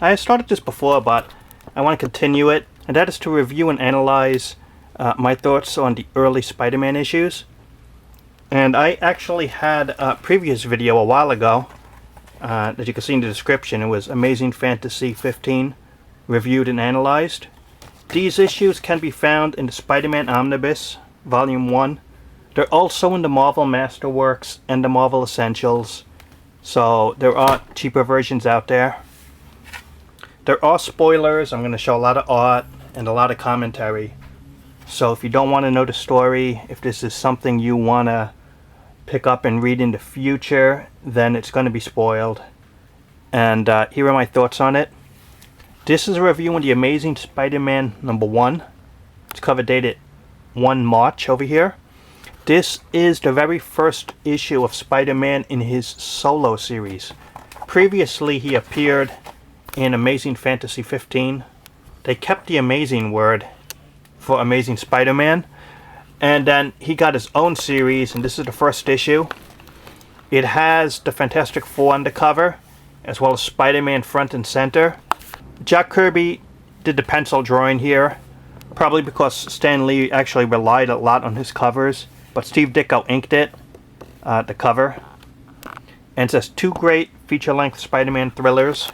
I started this before, but I want to continue it, and that is to review and analyze my thoughts on the early Spider-Man issues. And I actually had a previous video a while ago that you can see in the description. It was Amazing Fantasy 15, reviewed and analyzed. These issues can be found in the Spider-Man Omnibus, Volume 1. They're also in the Marvel Masterworks and the Marvel Essentials, so there are cheaper versions out there. There are spoilers. I'm going to show a lot of art and a lot of commentary. So if you don't want to know the story, if this is something you want to pick up and read in the future, then it's going to be spoiled. And here are my thoughts on it. This is a review on the Amazing Spider-Man #1. It's cover dated 1 March over here. This is the very first issue of Spider-Man in his solo series. Previously he appeared in Amazing Fantasy 15. They kept the amazing word for Amazing Spider-Man, and then he got his own series, and this is the first issue. It has the Fantastic Four on the cover, as well as Spider-Man front and center. Jack Kirby did the pencil drawing here, probably because Stan Lee actually relied a lot on his covers, but Steve Ditko inked it, the cover. And it says 2 great feature-length Spider-Man thrillers,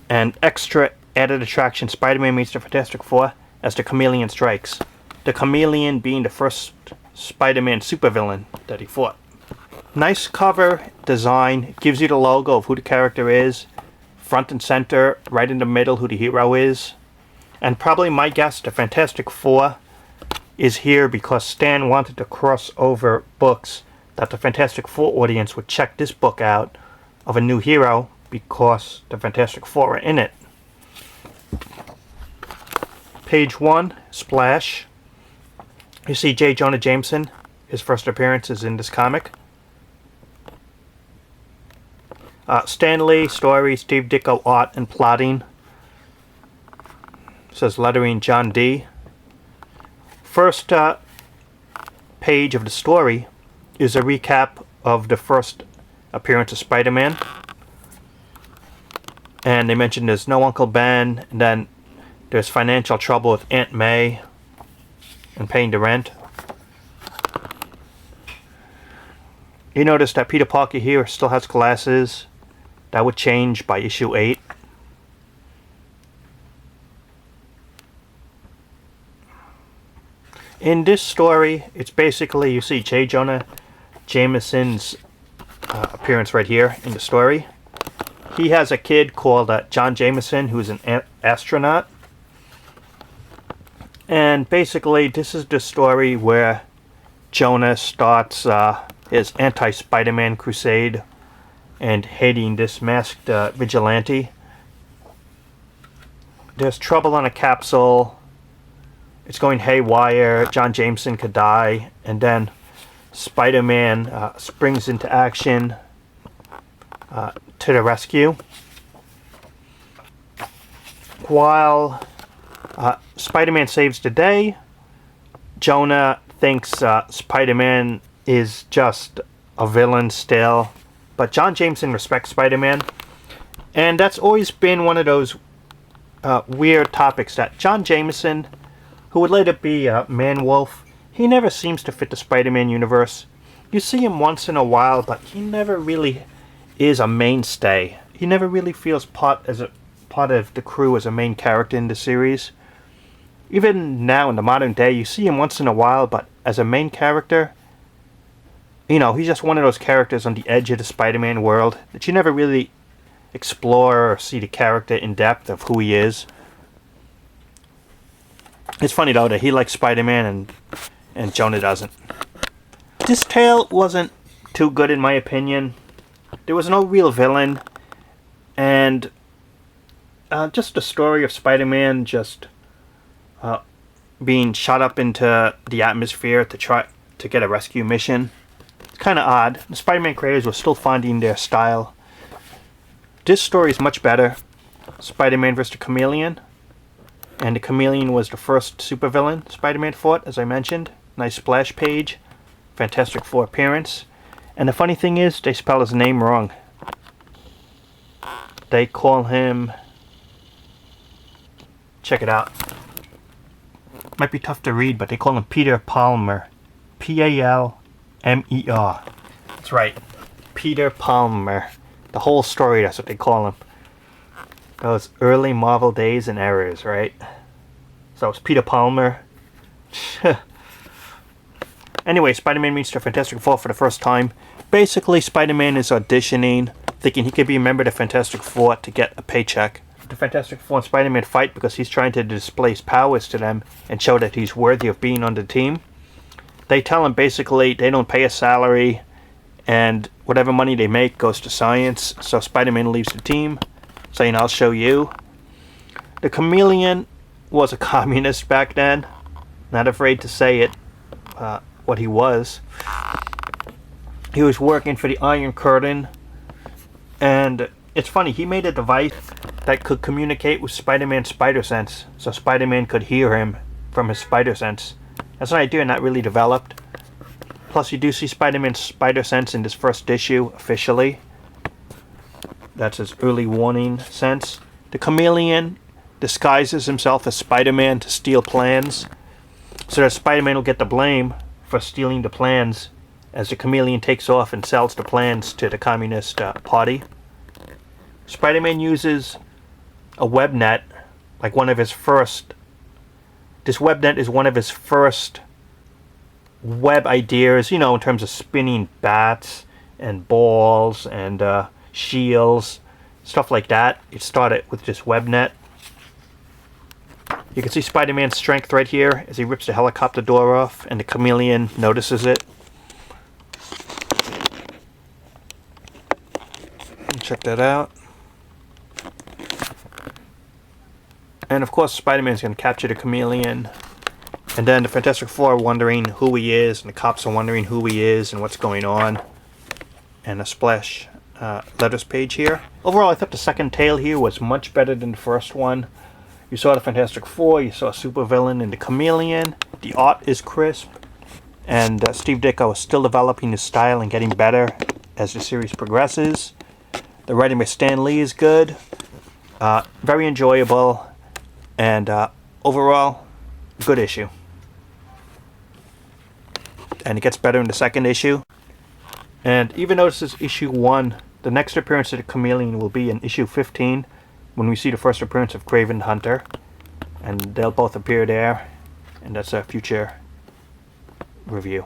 and extra added attraction, Spider-Man meets the Fantastic Four as the Chameleon strikes. The Chameleon being the first Spider-Man supervillain that he fought. Nice cover design. It gives you the logo of who the character is, front and center, right in the middle who the hero is. And probably my guess, the Fantastic Four is here because Stan wanted to cross over books that the Fantastic Four audience would check this book out of a new hero because the Fantastic Four are in it. Page 1, splash. You see J. Jonah Jameson. His first appearance is in this comic. Stan Lee, story, Steve Ditko, art and plotting. It says lettering John D. First page of the story is a recap of the first appearance of Spider-Man. And they mentioned there's no Uncle Ben, and then there's financial trouble with Aunt May and paying the rent. You notice that Peter Parker here still has glasses. That would change by issue 8. In this story, it's basically, you see J. Jonah Jameson's appearance right here in the story. He has a kid called John Jameson, who's an astronaut. And basically, this is the story where Jonah starts his anti-Spider-Man crusade and hating this masked vigilante. There's trouble on a capsule. It's going haywire. John Jameson could die. And then Spider-Man springs into action to the rescue. While Spider-Man saves the day, Jonah thinks Spider-Man is just a villain still. But John Jameson respects Spider-Man. And that's always been one of those weird topics that John Jameson, who would later be Man-Wolf, he never seems to fit the Spider-Man universe. You see him once in a while, but he never really is a mainstay. He never really feels part of the crew as a main character in the series. Even now in the modern day, you see him once in a while, but as a main character, you know, he's just one of those characters on the edge of the Spider-Man world that you never really explore or see the character in depth of who he is. It's funny though that he likes Spider-Man and Jonah doesn't. This tale wasn't too good in my opinion. There was no real villain, and just the story of Spider-Man just being shot up into the atmosphere to try to get a rescue mission. It's kind of odd. The Spider-Man creators were still finding their style. This story is much better. Spider-Man vs. the Chameleon. And the Chameleon was the first supervillain Spider-Man fought, as I mentioned. Nice splash page. Fantastic Four appearance. And the funny thing is, they spell his name wrong. They call him Check it out. Might be tough to read, but they call him Peter Palmer. Palmer. That's right. Peter Palmer. The whole story, that's what they call him. Those early Marvel days and eras, right? So it's Peter Palmer. Anyway, Spider-Man meets the Fantastic Four for the first time. Basically, Spider-Man is auditioning, thinking he could be a member of the Fantastic Four to get a paycheck. The Fantastic Four and Spider-Man fight because he's trying to display his powers to them and show that he's worthy of being on the team. They tell him basically they don't pay a salary and whatever money they make goes to science. So Spider-Man leaves the team, saying, "I'll show you." The Chameleon was a communist back then. Not afraid to say it, what he was. He was working for the Iron Curtain. And it's funny, he made a device that could communicate with Spider-Man's spider sense. So Spider-Man could hear him from his spider sense. That's an idea not really developed. Plus you do see Spider-Man's spider sense in this first issue officially. That's his early warning sense. The Chameleon disguises himself as Spider-Man to steal plans, so that Spider-Man will get the blame for stealing the plans as the Chameleon takes off and sells the plans to the Communist Party. Spider-Man uses a web net, like one of his first. This web net is one of his first web ideas, you know, in terms of spinning bats and balls and shields, stuff like that. It started with this web net. You can see Spider-Man's strength right here as he rips the helicopter door off and the Chameleon notices it. Check that out. And of course Spider-Man's going to capture the Chameleon. And then the Fantastic Four are wondering who he is, and the cops are wondering who he is and what's going on. And a splash letters page here. Overall, I thought the second tale here was much better than the first one. You saw the Fantastic Four, you saw a supervillain in the Chameleon. The art is crisp. And Steve Ditko is still developing his style and getting better as the series progresses. The writing by Stan Lee is good. Very enjoyable. And overall, good issue. And it gets better in the second issue. And even though this is issue 1, the next appearance of the Chameleon will be in issue 15, when we see the first appearance of Kraven the Hunter. And they'll both appear there. And that's a future review.